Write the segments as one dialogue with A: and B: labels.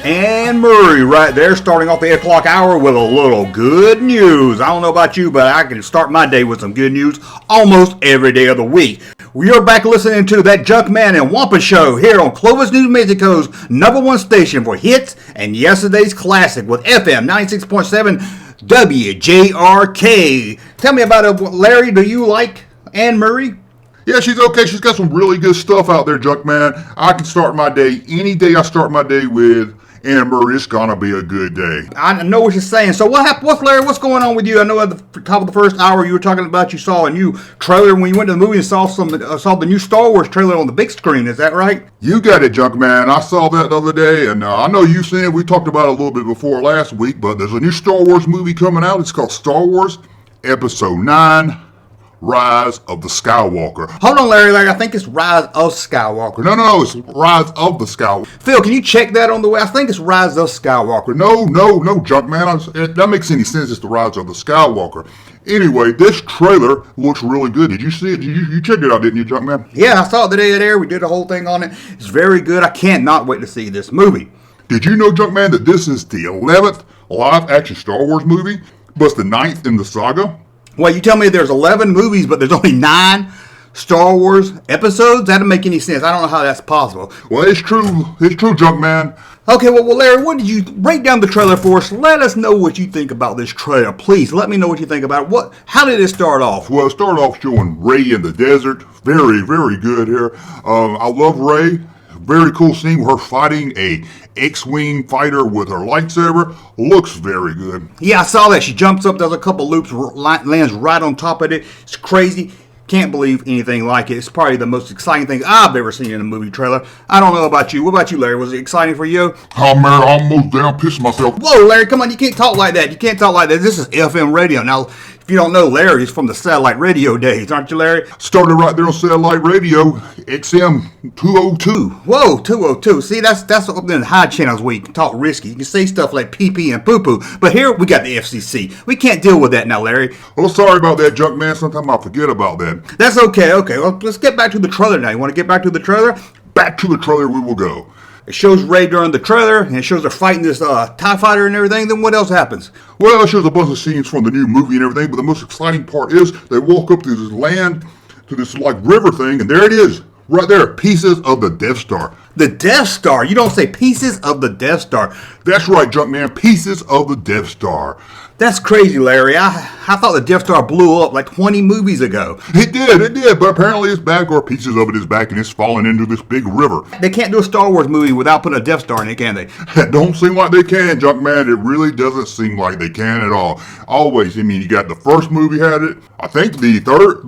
A: Anne Murray right there, starting off the 8 o'clock hour with a little good news. I don't know about you, but I can start my day with some good news almost every day of the week. We are back listening to that Junkman and Wampa show here on Clovis, New Mexico's #1 station for hits and yesterday's classic with FM 96.7 WJRK. Tell me about it, Larry. Do you like Anne Murray?
B: Yeah, she's okay. She's got some really good stuff out there, Junkman. I can start my day, any day I start my day with Anne Murray, it's gonna be a good day.
A: I know what you're saying. So what happened? Larry, what's going on with you? I know at the top of the first hour you were talking about you saw a new trailer when you went to the movie and saw the new Star Wars trailer on the big screen. Is that right?
B: You got it, Junkman. I saw that the other day, and I know you've seen it. We talked about it a little bit before last week, but there's a new Star Wars movie coming out. It's called Star Wars Episode 9. Rise of the Skywalker.
A: Hold on, Larry. I think it's Rise of Skywalker.
B: No, it's Rise of the Skywalker.
A: Phil, can you check that on the way? I think it's Rise of Skywalker.
B: No, Junkman. That makes any sense. It's the Rise of the Skywalker. Anyway, this trailer looks really good. Did you see it? You checked it out, didn't you, Junkman?
A: Yeah, I saw it the day it aired. We did a whole thing on it. It's very good. I cannot wait to see this movie.
B: Did you know, Junkman, that this is the 11th live-action Star Wars movie, but it's the 9th in the saga?
A: Well, you tell me there's 11 movies, but there's only 9 Star Wars episodes? That doesn't make any sense. I don't know how that's possible.
B: Well, it's true. It's true, Junkman.
A: Okay, well, Larry, what did you break down the trailer for us? Let us know what you think about this trailer. Please, let me know what you think about it. How did it start off?
B: Well, it started off showing Rey in the desert. Very, very good here. I love Rey. Very cool scene with her fighting a X-Wing fighter with her lightsaber. Looks very good.
A: Yeah, I saw that. She jumps up, does a couple loops, lands right on top of it. It's crazy. Can't believe anything like it. It's probably the most exciting thing I've ever seen in a movie trailer. I don't know about you. What about you, Larry? Was it exciting for you?
B: Oh, man, I almost down pissed myself.
A: Whoa, Larry, come on. You can't talk like that. You can't talk like that. This is FM radio. Now, if you don't know, Larry is from the satellite radio days, aren't you, Larry?
B: Started right there on satellite radio, XM 202.
A: Whoa, 202. See, that's up in the high channels where you can talk risky. You can say stuff like pee-pee and poo-poo. But here, we got the FCC. We can't deal with that now, Larry.
B: Well, sorry about that, Junkman. Sometimes I forget about that.
A: That's okay. Okay, well, let's get back to the trailer now. You want to get back to the trailer?
B: Back to the trailer we will go.
A: It shows Rey during the trailer, and it shows her fighting this TIE fighter and everything. Then what else happens?
B: Well, it shows a bunch of scenes from the new movie and everything, but the most exciting part is they walk up to this land, to this like river thing, and there it is. Right there, pieces of the Death Star.
A: The Death Star? You don't say pieces of the Death Star.
B: That's right, Junkman, pieces of the Death Star.
A: That's crazy, Larry. I thought the Death Star blew up like 20 movies ago.
B: It did, but apparently it's back, or pieces of it is back, and it's falling into this big river.
A: They can't do a Star Wars movie without putting a Death Star in it, can they?
B: It don't seem like they can, Junkman. It really doesn't seem like they can at all. Always, I mean, you got the first movie had it. I think the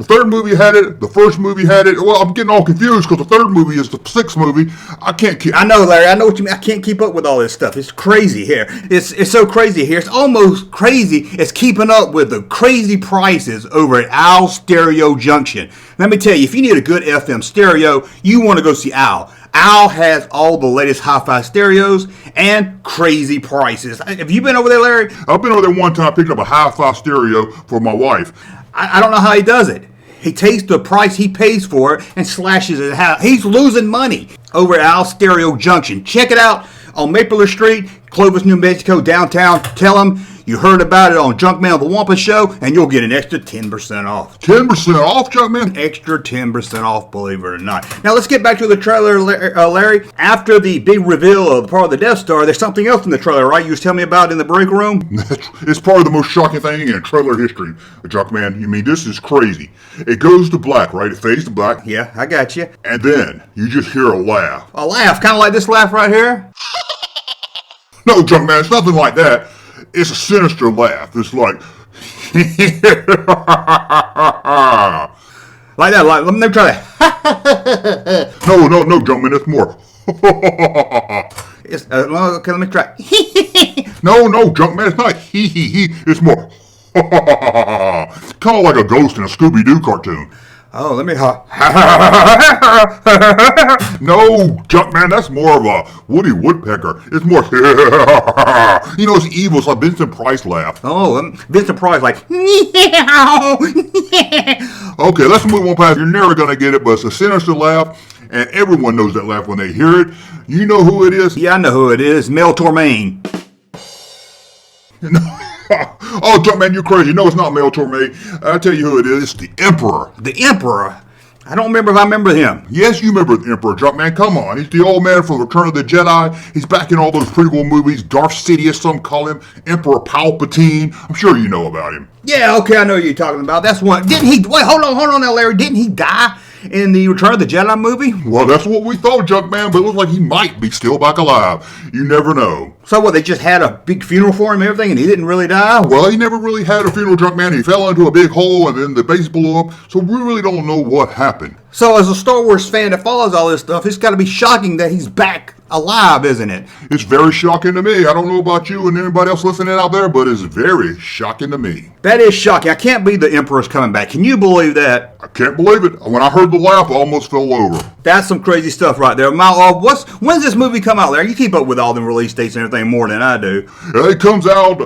B: third movie had it. The first movie had it. Well, I'm getting all confused because the third movie is the sixth movie. I know, Larry. I know what you mean. I can't keep up with all this stuff. It's crazy here. It's so crazy here. It's almost crazy. It's keeping up with the crazy prices over at Owl Stereo Junction. Let me tell you, if you need a good FM stereo, you want to go see Owl. Owl has all the latest hi-fi stereos and crazy prices. Have you been over there, Larry? I've been over there one time, picked up a hi-fi stereo for my wife.
A: I don't know how he does it. He takes the price he pays for it and slashes it out. He's losing money over at Owl Stereo Junction. Check it out on Maple Street, Clovis, New Mexico, downtown. Tell them you heard about it on Junkman of the Wampa Show, and you'll get an extra 10% off.
B: 10% off, Junkman?
A: Extra 10% off, believe it or not. Now, let's get back to the trailer, Larry. After the big reveal of the part of the Death Star, there's something else in the trailer, right? You was telling me about in the break room?
B: It's probably the most shocking thing in trailer history, Junkman. You mean, this is crazy. It goes to black, right? It fades to black.
A: Yeah, I got you.
B: And then you just hear a laugh.
A: A laugh? Kind of like this laugh right here?
B: No, Junkman, it's nothing like that. It's a sinister laugh. It's like...
A: like that. Let me try that.
B: No, Junkman, it's more...
A: Okay, let me try.
B: No, Junkman, it's not he. It's more... kind of like a ghost in a Scooby-Doo cartoon.
A: Oh, let me...
B: No, Junkman, that's more of a Woody Woodpecker. It's more... you know, it's evil. It's like Vincent Price laugh.
A: Oh, Vincent Price like...
B: Okay, let's move on past. You're never going to get it, but it's a sinister laugh. and everyone knows that laugh when they hear it. You know who it is?
A: Yeah, I know who it is. Mel Torme.
B: Oh, Junkman, you're crazy. No, it's not Mel Torme. I'll tell you who it is. It's the Emperor.
A: The Emperor? I don't remember if I remember him.
B: Yes, you remember the Emperor, Junkman. Come on. He's the old man from Return of the Jedi. He's back in all those prequel movies. Darth Sidious, some call him. Emperor Palpatine. I'm sure you know about him.
A: Yeah, okay, I know who you're talking about. That's one. Didn't he? Wait, hold on now, Larry. Didn't he die in the Return of the Jedi movie?
B: Well, that's what we thought, Junkman, but it looks like he might be still back alive. You never know.
A: So what, they just had a big funeral for him and everything, and he didn't really die?
B: Well, he never really had a funeral, Junkman. He fell into a big hole, and then the base blew up, so we really don't know what happened.
A: So as a Star Wars fan that follows all this stuff, it's got to be shocking that he's back alive, isn't it?
B: It's very shocking to me. I don't know about you and anybody else listening out there, but it's very shocking to me.
A: That is shocking. I can't believe the Emperor's coming back. Can you believe that?
B: I can't believe it. When I heard the laugh, I almost fell over.
A: That's some crazy stuff right there. When's this movie come out, Larry? You keep up with all the release dates and everything more than I do.
B: It comes out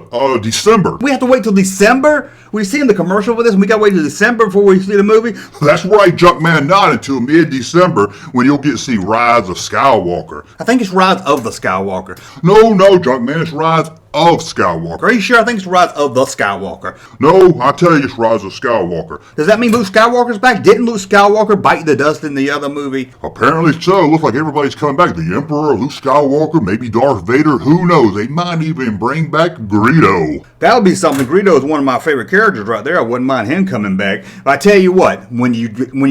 B: December.
A: We have to wait till December? We see in the commercial for this, and we got to wait till December before we see the movie?
B: That's right, Junkman. Not until mid-December when you'll get to see Rise of Skywalker.
A: I think it's Rise of the Skywalker.
B: No, Junkman. It's Rise of Skywalker.
A: Are you sure? I think it's Rise of the Skywalker.
B: No, I tell you, it's Rise of Skywalker.
A: Does that mean Luke Skywalker's back? Didn't Luke Skywalker bite the dust in the other movie?
B: Apparently so. Looks like everybody's coming back. The Emperor, Luke Skywalker, maybe Darth Vader. Who knows? They might even bring back Greedo.
A: That would be something. Greedo is one of my favorite characters right there. I wouldn't mind him coming back. But I tell you what, when you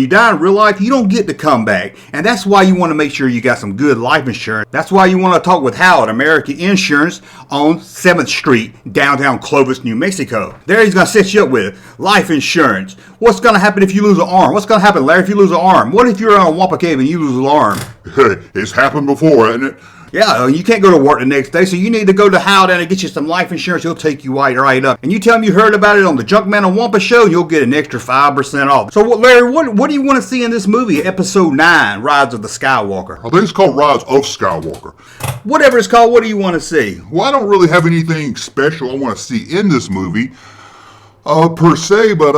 A: die in real life, you don't get to come back. And that's why you want to make sure you got some good life insurance. That's why you want to talk with Hal at American Insurance on 7th Street, downtown Clovis, New Mexico. There he's going to set you up with life insurance. What's going to happen if you lose an arm? What's going to happen, Larry, if you lose an arm? What if you're on a Wampa cave and you lose an arm?
B: It's happened before, hasn't it?
A: Yeah, you can't go to work the next day, so you need to go to Hal down and get you some life insurance. He'll take you right up. And you tell him you heard about it on the Junkman and Wampa show, and you'll get an extra 5% off. So, Larry, what do you want to see in this movie, Episode 9, Rise of the Skywalker?
B: I think it's called Rise of Skywalker.
A: Whatever it's called, what do you want to see?
B: Well, I don't really have anything special I want to see in this movie, per se, but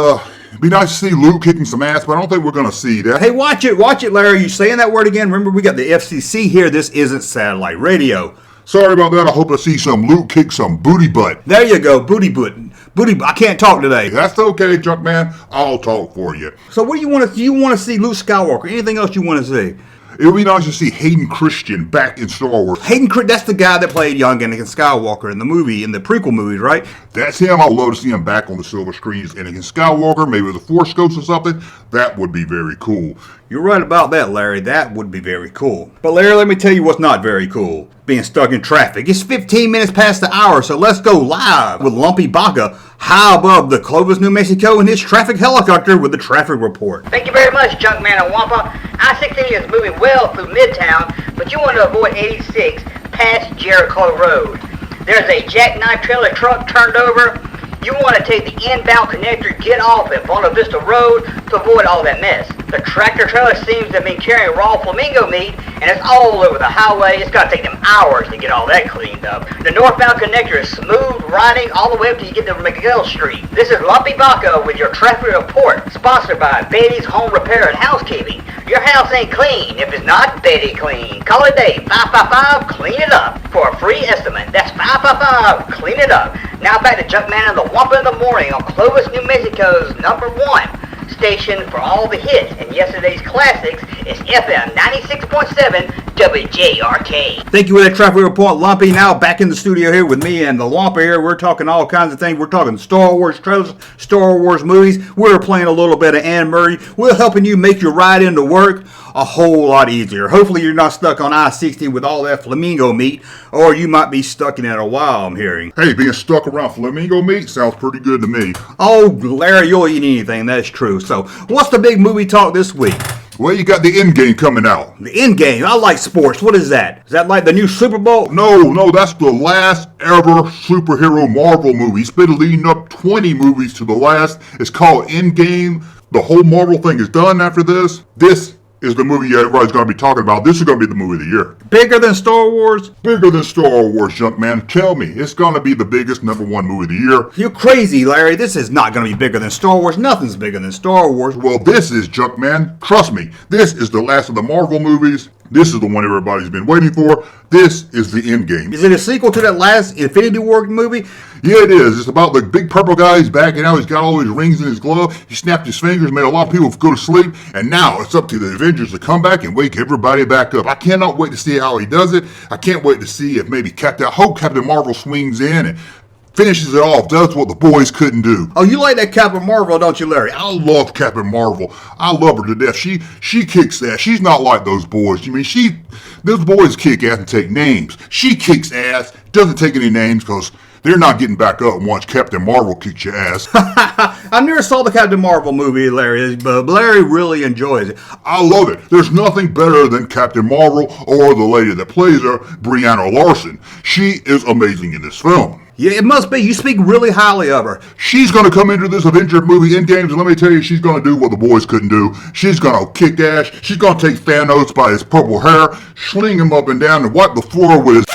B: it'd be nice to see Luke kicking some ass, but I don't think we're going to see that.
A: Hey, watch it, Larry. You saying that word again? Remember, we got the FCC here. This isn't satellite radio.
B: Sorry about that. I hope to see some Luke kick some booty butt.
A: There you go, booty butt. I can't talk today.
B: That's okay, Junkman. I'll talk for you.
A: So what do you want to? Do you want to see Luke Skywalker? Anything else you want to see?
B: It would be nice to see Hayden Christensen back in Star Wars.
A: That's the guy that played young Anakin Skywalker in the prequel movies, right?
B: That's him. I'd love to see him back on the silver screen as Anakin Skywalker, maybe with a Force Ghost or something. That would be very cool.
A: You're right about that, Larry. That would be very cool. But Larry, let me tell you what's not very cool. Being stuck in traffic. It's 15 minutes past the hour, so let's go live with Lumpy Bacca high above the Clovis, New Mexico in his traffic helicopter with the traffic report.
C: Thank you very much, Junkman and Wampa. I-16 is moving well through Midtown, but you want to avoid 86 past Jericho Road. There's a jackknife trailer truck turned over. You want to take the inbound connector, get off at Buena Vista Road to avoid all that mess. The tractor trailer seems to have been carrying raw flamingo meat, and it's all over the highway. It's got to take them hours to get all that cleaned up. The northbound connector is smooth riding all the way up till you get to Miguel Street. This is Lumpy Bacca with your traffic report, sponsored by Betty's Home Repair and Housekeeping. Your house ain't clean if it's not Betty clean. Call it Dave, 555, clean it up. For a free estimate, that's 555, clean it up. Now back to Junkman and the Wampa in the Morning on Clovis, New Mexico's #1 station for all the hits and yesterday's classics is FM 96.7 WJRK.
A: Thank you for that traffic report, Lumpy. Now back in the studio here with me and the Wampa here. We're talking all kinds of things. We're talking Star Wars trailers, Star Wars movies. We're playing a little bit of Anne Murray. We're helping you make your ride into work a whole lot easier. Hopefully you're not stuck on I-60 with all that flamingo meat, or you might be stuck in it a while, I'm hearing.
B: Hey, being stuck around flamingo meat sounds pretty good to me.
A: Oh, Larry, you'll eat anything. That's true. So what's the big movie talk this week?
B: Well, you got the Endgame coming out.
A: The Endgame. I like sports. What is that? Is that like the new Super Bowl?
B: No, that's the last ever superhero Marvel movie. It's been leading up 20 movies to the last. It's called Endgame. The whole Marvel thing is done after this. This is the movie everybody's going to be talking about. This is going to be the movie of the year.
A: Bigger than Star Wars?
B: Bigger than Star Wars, Junkman. Tell me, it's going to be the biggest #1 movie of the year.
A: You're crazy, Larry. This is not going to be bigger than Star Wars. Nothing's bigger than Star Wars.
B: Well, this is, Junkman. Trust me. This is the last of the Marvel movies. This is the one everybody's been waiting for. This is the Endgame.
A: Is it a sequel to that last Infinity War movie?
B: Yeah, it is. It's about the big purple guy. He's back, and now he's got all his rings in his glove. He snapped his fingers, made a lot of people go to sleep, and now it's up to the Avengers to come back and wake everybody back up. I cannot wait to see how he does it. I can't wait to see if maybe Captain Marvel swings in and finishes it off, does what the boys couldn't do.
A: Oh, you like that Captain Marvel, don't you, Larry?
B: I love Captain Marvel. I love her to death. She kicks ass. She's not like those boys. Those boys kick ass and take names. She kicks ass, doesn't take any names because they're not getting back up once Captain Marvel kicks your ass.
A: I never saw the Captain Marvel movie, Larry, but Larry really enjoys it.
B: I love it. There's nothing better than Captain Marvel or the lady that plays her, Brianna Larson. She is amazing in this film.
A: Yeah, it must be. You speak really highly of her.
B: She's going to come into this Avenger movie Endgame, and let me tell you, she's going to do what the boys couldn't do. She's going to kick ass. She's going to take Thanos by his purple hair, sling him up and down, and wipe the floor with his...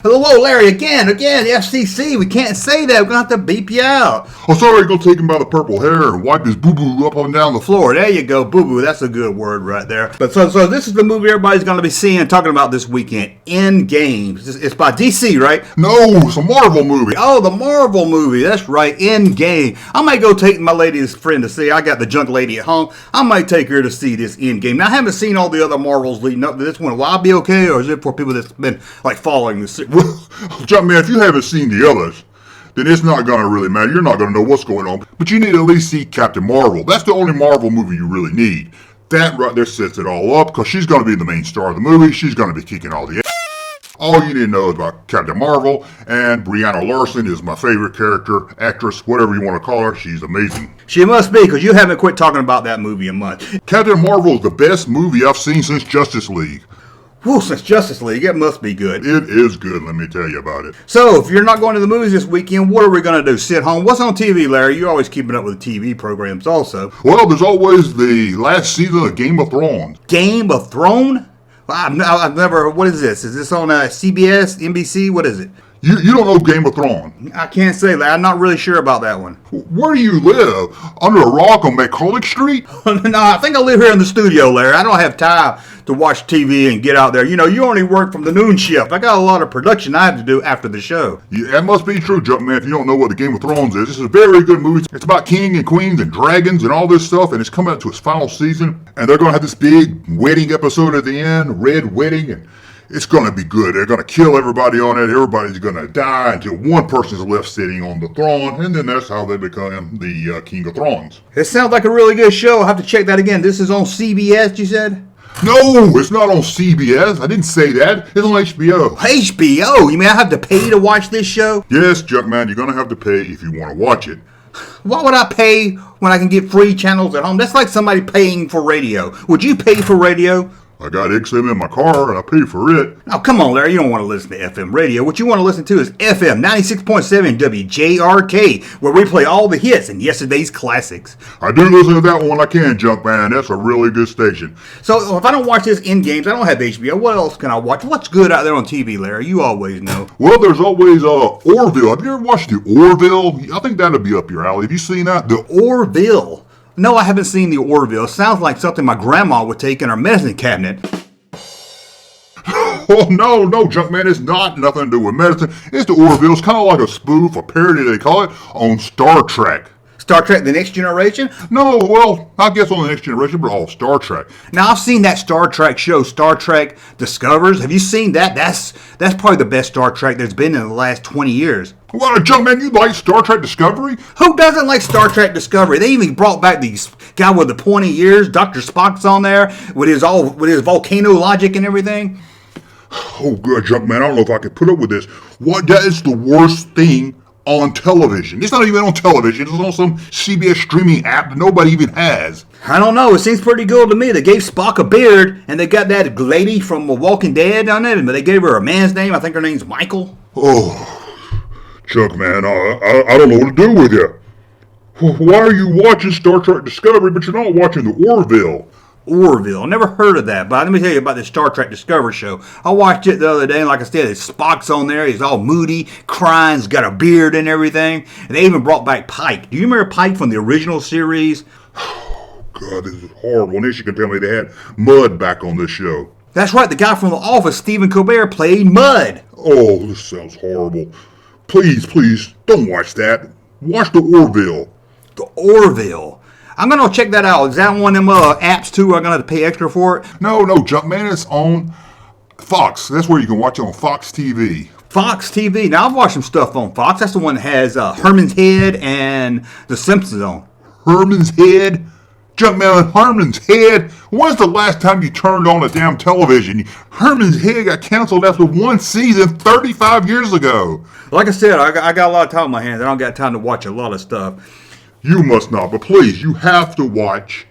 A: Whoa, Larry, again, FCC, we can't say that. We're going to have to beep you out.
B: Oh, sorry, you're going to take him by the purple hair and wipe his boo-boo up and down the floor.
A: There you go, boo-boo. That's a good word right there. But so this is the movie everybody's going to be seeing and talking about this weekend, Endgame. It's by DC, right?
B: No, it's a Marvel movie.
A: Oh, the Marvel movie. That's right, Endgame. I might go take my lady's friend to see. I got the junk lady at home. I might take her to see this Endgame. Now, I haven't seen all the other Marvels leading up to this one. Will I be okay, or is it for people that's been like following the series?
B: Junkman, if you haven't seen the others, then it's not going to really matter. You're not going to know what's going on. But you need to at least see Captain Marvel. That's the only Marvel movie you really need. That right there sets it all up because she's going to be the main star of the movie. She's going to be kicking all the ass. All you need to know is about Captain Marvel, and Brianna Larson is my favorite character, actress, whatever you want to call her. She's amazing.
A: She must be, because you haven't quit talking about that movie a month.
B: Captain Marvel is the best movie I've seen since Justice League.
A: Whew, since Justice League, it must be good.
B: It is good, let me tell you about it.
A: So, if you're not going to the movies this weekend, what are we going to do? Sit home? What's on TV, Larry? You're always keeping up with TV programs also.
B: Well, there's always the last season of Game of Thrones.
A: Game of Thrones? I've never, what is this? Is this on CBS, NBC? What is it?
B: You don't know Game of Thrones.
A: I can't say, Larry. I'm not really sure about that one.
B: Where do you live? Under a rock on McCulloch Street?
A: No, I think I live here in the studio, Larry. I don't have time to watch TV and get out there. You know, you only work from the noon shift. I got a lot of production I have to do after the show.
B: Yeah, that must be true, Junkman, if you don't know what the Game of Thrones is. This is a very good movie. It's about king and queens and dragons and all this stuff, and it's coming up to its final season. And they're going to have this big wedding episode at the end, red wedding, and it's going to be good. They're going to kill everybody on it. Everybody's going to die until one person's left sitting on the throne, and then that's how they become the King of Thrones.
A: It sounds like a really good show. I'll have to check that again. This is on CBS, you said?
B: No, it's not on CBS. I didn't say that. It's on HBO.
A: HBO? You mean I have to pay to watch this show?
B: Yes, Junkman, you're going to have to pay if you want to watch it.
A: Why would I pay when I can get free channels at home? That's like somebody paying for radio. Would you pay for radio?
B: I got XM in my car and I pay for it.
A: Oh, come on, Larry. You don't want to listen to FM radio. What you want to listen to is FM 96.7 WJRK, where we play all the hits and yesterday's classics.
B: I do listen to that one when I can, Junkman. That's a really good station.
A: So if I don't watch this Endgames, I don't have HBO. What else can I watch? What's good out there on TV, Larry? You always know.
B: Well, there's always Orville. Have you ever watched the Orville? I think that'll be up your alley. Have you seen that? The
A: Orville? No, I haven't seen the Orville. It sounds like something my grandma would take in her medicine cabinet.
B: Oh, no, Junkman. It's not nothing to do with medicine. It's the Orville. It's kind of like a spoof, a parody, they call it, on Star Trek.
A: Star Trek The Next Generation?
B: No, well, I guess on The Next Generation, but all Star Trek.
A: Now, I've seen that Star Trek show, Star Trek Discovers. Have you seen that? That's probably the best Star Trek there's been in the last 20 years.
B: What, Junkman, you like Star Trek Discovery?
A: Who doesn't like Star Trek Discovery? They even brought back these guy with the pointy ears, Dr. Spock's on there, with his volcano logic and everything.
B: Oh, good, Junkman, I don't know if I can put up with this. That is the worst thing on television. It's not even on television. It's on some CBS streaming app that nobody even has.
A: I don't know. It seems pretty good to me. They gave Spock a beard, and they got that lady from Walking Dead on it, but they gave her a man's name. I think her name's Michael.
B: Oh, Junkman, I don't know what to do with you. Why are you watching Star Trek Discovery, but you're not watching the Orville?
A: Orville. Never heard of that, but let me tell you about this Star Trek Discovery show. I watched it the other day, and like I said, Spock's on there. He's all moody, crying, he's got a beard and everything. And they even brought back Pike. Do you remember Pike from the original series?
B: God, this is horrible. And then you can tell me they had Mud back on this show.
A: That's right, the guy from The Office, Stephen Colbert, played Mud.
B: Oh, this sounds horrible. Please, please, don't watch that. Watch the Orville.
A: The Orville. I'm going to check that out. Is that one of them apps, too? I'm going to have to pay extra for it?
B: No, Junkman, it's on Fox. That's where you can watch it on Fox TV.
A: Fox TV. Now, I've watched some stuff on Fox. That's the one that has Herman's Head and The Simpsons on.
B: Herman's Head? Junkman, Herman's Head? When's the last time you turned on a damn television? Herman's Head got canceled after one season 35 years ago.
A: Like I said, I got a lot of time on my hands. I don't got time to watch a lot of stuff.
B: You must not, but please, you have to watch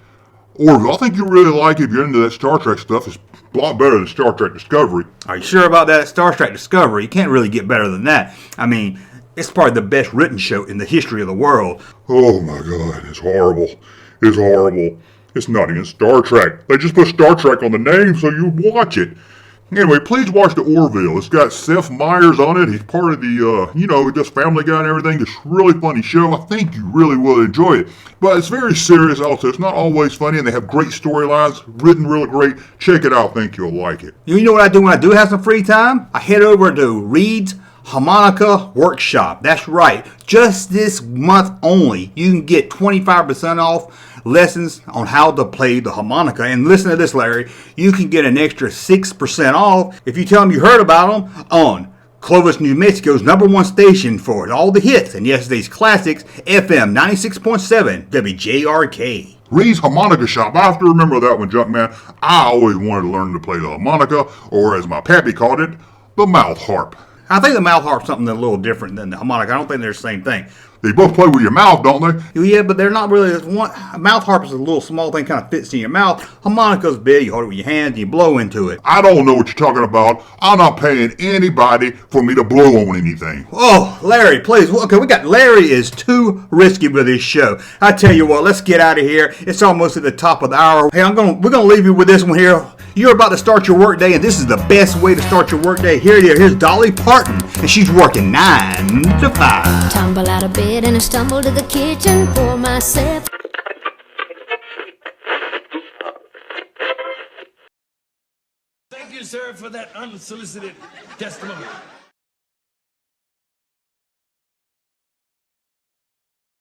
B: Orville. I think you really like it if you're into that Star Trek stuff. It's a lot better than Star Trek Discovery.
A: Are you sure about that? Star Trek Discovery? You can't really get better than that. I mean, it's probably the best written show in the history of the world.
B: Oh my God, it's horrible. It's horrible. It's not even Star Trek. They just put Star Trek on the name so you watch it. Anyway, please watch the Orville. It's got Seth Meyers on it. He's part of the, he does Family Guy and everything. It's a really funny show. I think you really will enjoy it. But it's very serious also. It's not always funny, and they have great storylines, written really great. Check it out. I think you'll like it.
A: You know what I do when I do have some free time? I head over to Reed's Harmonica Workshop. That's right. Just this month only, you can get 25% off lessons on how to play the harmonica. And listen to this, Larry. You can get an extra 6% off if you tell them you heard about them on Clovis, New Mexico's #1 station for all the hits and yesterday's classics, FM 96.7 WJRK.
B: Reed's Harmonica Shop. I have to remember that one, Junkman. I always wanted to learn to play the harmonica, or as my pappy called it, the mouth harp.
A: I think the mouth harp's something a little different than the harmonica. I don't think they're the same thing.
B: They both play with your mouth, don't they?
A: Yeah, but they're not really. A mouth harp is a little small thing, kind of fits in your mouth. Harmonica's big. You hold it with your hands and you blow into it.
B: I don't know what you're talking about. I'm not paying anybody for me to blow on anything.
A: Oh, Larry, please. Okay, Larry is too risky with this show. I tell you what, let's get out of here. It's almost at the top of the hour. Hey, we're gonna leave you with this one here. You're about to start your work day, and this is the best way to start your work day. Here's Dolly Parton, and she's working 9 to 5.
D: Tumble out of bed and I stumble to the kitchen for myself.
E: Thank you, sir, for that unsolicited testimony.